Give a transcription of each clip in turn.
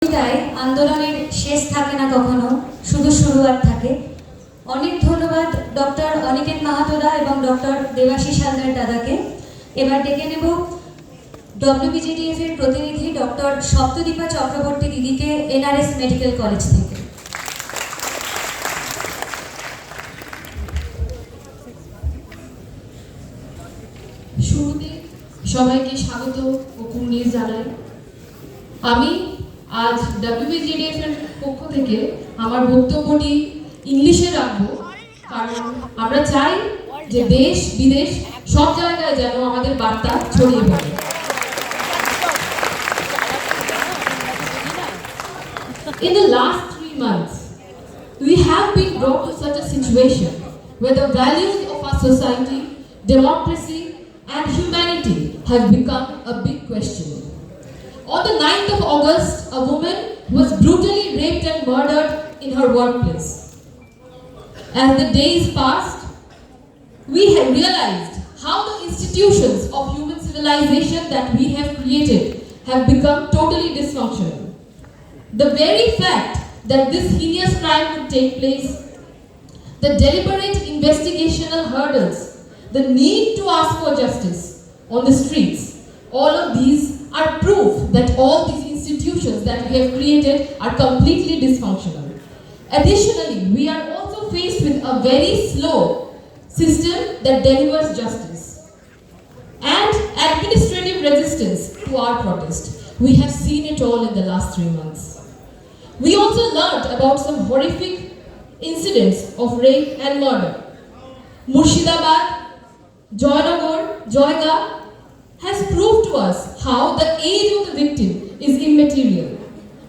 তাই আন্দোলনের শেষ থাকে না কখনো, শুধু শুরুয়াত থাকে। অনেক ধন্যবাদ ডক্টর অনিকেত মাহাতোদা এবং ডক্টর দেবাশিস হালদার দাদাকে। এবার ডেকে নেব WBJDF এর প্রতিনিধি ডক্টর সপ্তদীপা চক্রবর্তী দিদিকে NRS মেডিকেল কলেজ থেকে। শুরুতে সবাইকে স্বাগত ও কুর্নিশ জানাই। আমি আজ WBJDF এর পক্ষ থেকে আমার বক্তব্যটি ইংলিশে রাখবো, কারণ আমরা চাই যে দেশ বিদেশ সব জায়গায় যেন আমাদের বার্তা ছড়িয়ে পড়ে। In the last 3 months, we have been brought to such a situation where the values of our society, democracy, and humanity have become a big question. On the 9th of August, a woman was brutally raped and murdered in her workplace. As the days passed, we have realized how the institutions of human civilization that we have created have become totally dysfunctional. The very fact that this heinous crime could take place, the deliberate investigational hurdles, the need to ask for justice on the streets, all of these are proof that all these institutions that we have created are completely dysfunctional. Additionally, we are also faced with a very slow system that delivers justice and administrative resistance to our protest. We have seen it all in the last 3 months. We also learned about some horrific incidents of rape and murder. Murshidabad, Joynagar, Joyga has proved to us how the age of the victim is immaterial,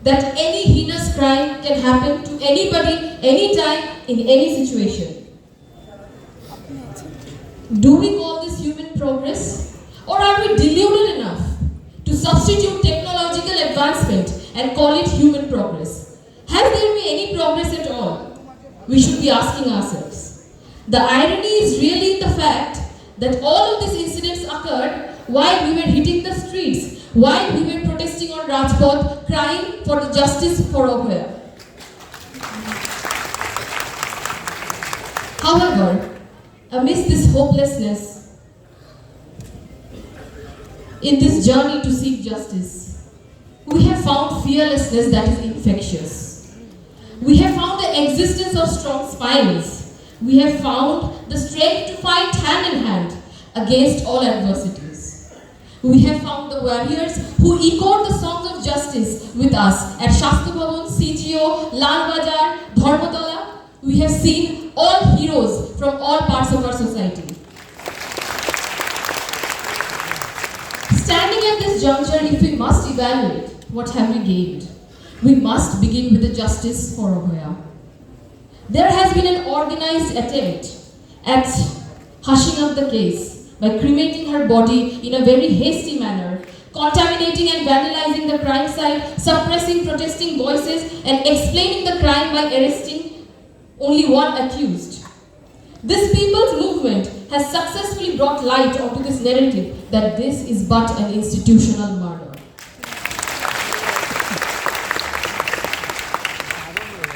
that any heinous crime can happen to anybody, anytime, in any situation. Do we call this human progress, or are we deluded enough to substitute technological advancement and call it human progress? Has there been any progress at all? We should be asking ourselves. The irony is really in the fact that all of these incidents occurred while we were hitting the streets, while we were protesting on Rajpath, crying for the justice for Abhaya. However, amidst this hopelessness, in this journey to seek justice, we have found fearlessness that is infectious. We have found the existence of strong spines. We have found the strength to fight hand in hand against all adversities. We have found the warriors who echoed the songs of justice with us at Shastra Bhavan, CGO, Lal Bazar, Dharmatola. We have seen all heroes from all parts of our society. Standing at this juncture, if we must evaluate what have we gained, we must begin with the justice for Abhaya. There has been an organized attempt at hushing up the case by cremating her body in a very hasty manner, contaminating and vandalizing the crime site, suppressing protesting voices, and explaining the crime by arresting only one accused. This people's movement has successfully brought light onto this narrative that this is but an institutional murder.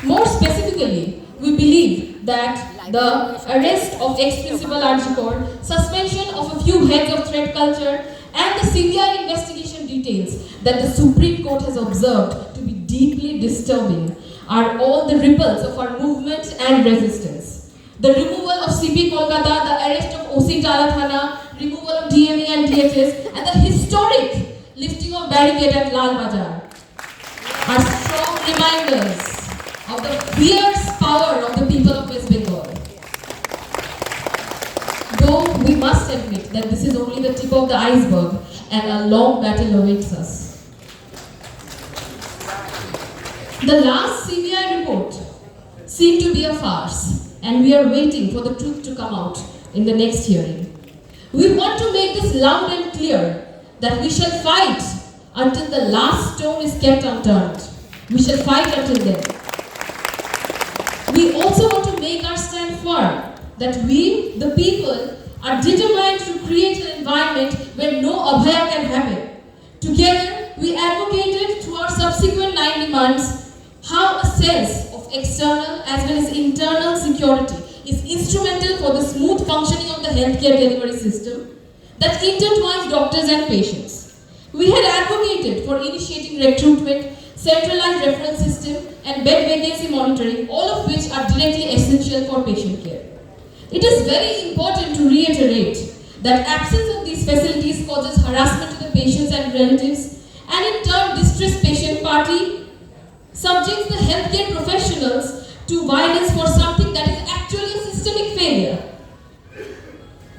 More specifically, we believe that the arrest of ex-principal Arjikor, suspension of a few heads of threat culture, and the severe investigation details that the Supreme Court has observed to be deeply disturbing are all the ripples of our movement and resistance. The removal of CP Kolkata, the arrest of OC Tala Thana, removal of DME and DFS, and the historic lifting of barricade at Lal Bazar are strong reminders of the fierce power of the people of West Bengal. Though we must admit that this is only the tip of the iceberg and a long battle awaits us. The last CBI report seemed to be a farce, and we are waiting for the truth to come out in the next hearing. We want to make this loud and clear that we shall fight until the last stone is kept unturned. We shall fight until then. We also want to make our stand firm that we, the people, are determined to create an environment where no Abhaya can happen. Together, we advocated through our subsequent 9 demands how a sense of external as well as internal security is instrumental for the smooth functioning of the healthcare delivery system that intertwines doctors and patients. We had advocated for initiating recruitment, centralized referral system, and bed vacancy monitoring, all of which are directly essential for patient care. It is very important to reiterate that absence of these facilities causes harassment to the patients and relatives, and in turn distressed patient party subjects the healthcare professionals to violence for something that is actually a systemic failure.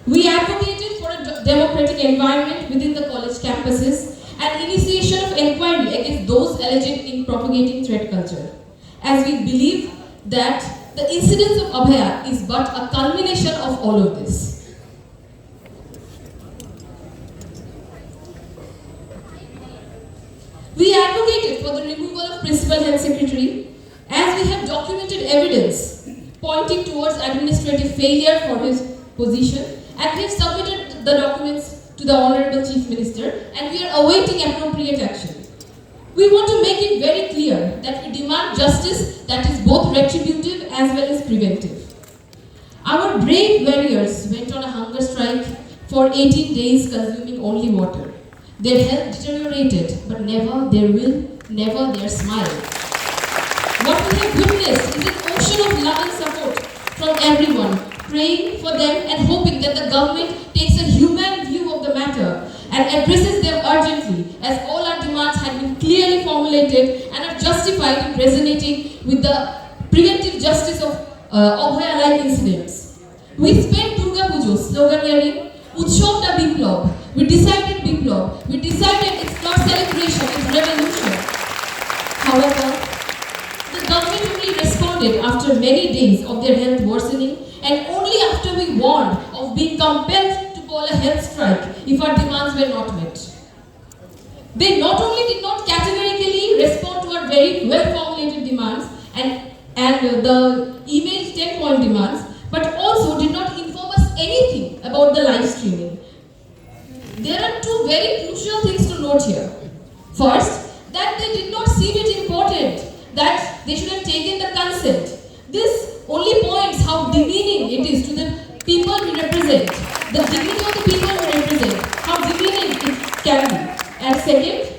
We advocated for a democratic environment within the college campuses and initiation of inquiry against those alleged in propagating threat culture, as we believe that the incidence of Abhaya is but a culmination of all of this. We advocated for the removal of Principal Health Secretary, as we have documented evidence pointing towards administrative failure for his position, and we have submitted the documents to the Honorable Chief Minister, and we are awaiting appropriate action. We want to make it very clear that we demand justice that is both retributive as well as preventive. Our brave warriors went on a hunger strike for 18 days, consuming only water. Their health deteriorated, but never their will, never their smile. What we have witnessed is an ocean of love and support from everyone, praying for them and hoping that the government takes a human view of the matter and addresses them urgently, as all our demands had been clearly formulated and are justified in resonating with the preventive justice of Abhaya-like incidents. We spent Durga Pujo sloganeering, Utsav da Biplab. We decided Biplab. We decided it's not celebration, it's revolution. However, the government only responded after many days of their health worsening, and only after we warned of being compelled to call a health strike if our demands were not met. They not only did not categorically respond to our very well-formulated demands and the emailed 10-point demands, but also did not inform us anything about the live streaming. There are two very crucial things to note here. First, that they did not seem it important that they should have taken the consent. This only points how demeaning it is to the people we represent, the dignity of the people we represent, how demeaning it can be. And second,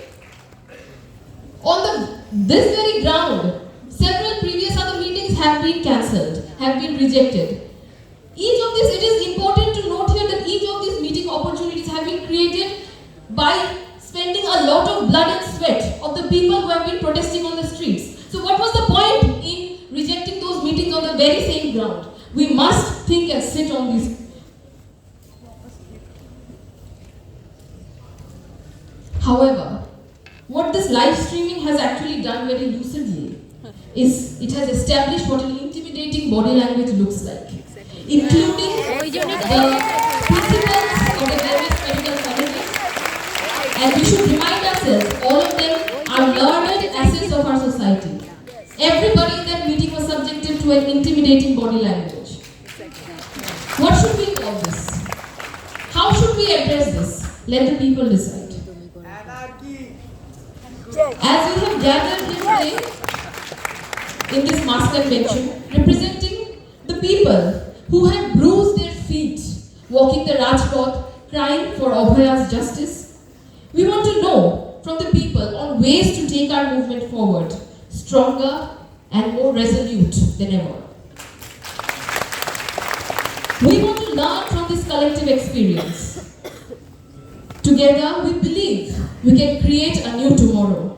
on this very ground, several previous other meetings have been cancelled, have been rejected. Each of these, it is important to note here that each of these meeting opportunities have been created by spending a lot of blood and sweat of the people who have been protesting on the streets. So what was the point in rejecting those meetings on the very same ground? We must think and sit on these. However, what this live streaming has actually done very lucidly is it has established what an intimidating body language looks like, including the principals of the various medical colleges. And we should remind ourselves, all of them are learned assets of our society. Everybody in that meeting was subjected to an intimidating body language. What should we call this? How should we address this? Let the people decide. As we have gathered here today in this mass convention, representing the people who have bruised their feet, walking the Rajpath, crying for Abhaya's justice, we want to know from the people on ways to take our movement forward, stronger and more resolute than ever. We want to learn from this collective experience. Together, we believe we can create a new tomorrow,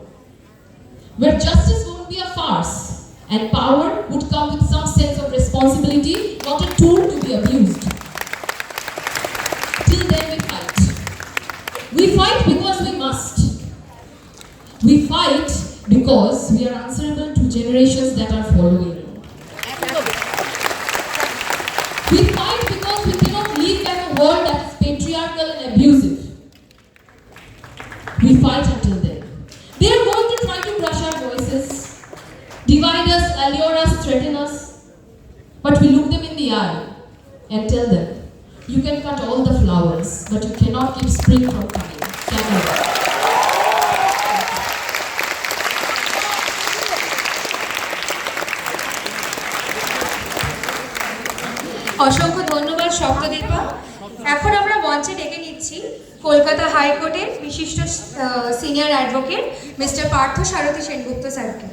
where justice won't be a farce and power would come with some sense of responsibility, not a tool to be abused. Till then, we fight. We fight because we must. We fight because we are answerable to generations that are following. We fight because we cannot live in a world that is patriarchal and abusive. We fight until then. They are going to try to crush our voices, divide us, allure us, threaten us. But we look them in the eye and tell them, you can cut all the flowers, but you cannot keep spring from coming. Can you? অসংখ্য ধন্যবাদ সপ্তদীপা। এখন আমরা মঞ্চে ডেকে নিচ্ছি কলকাতা হাইকোর্টের বিশিষ্ট senior advocate mister Partha সারথী সেনগুপ্ত স্যারকে।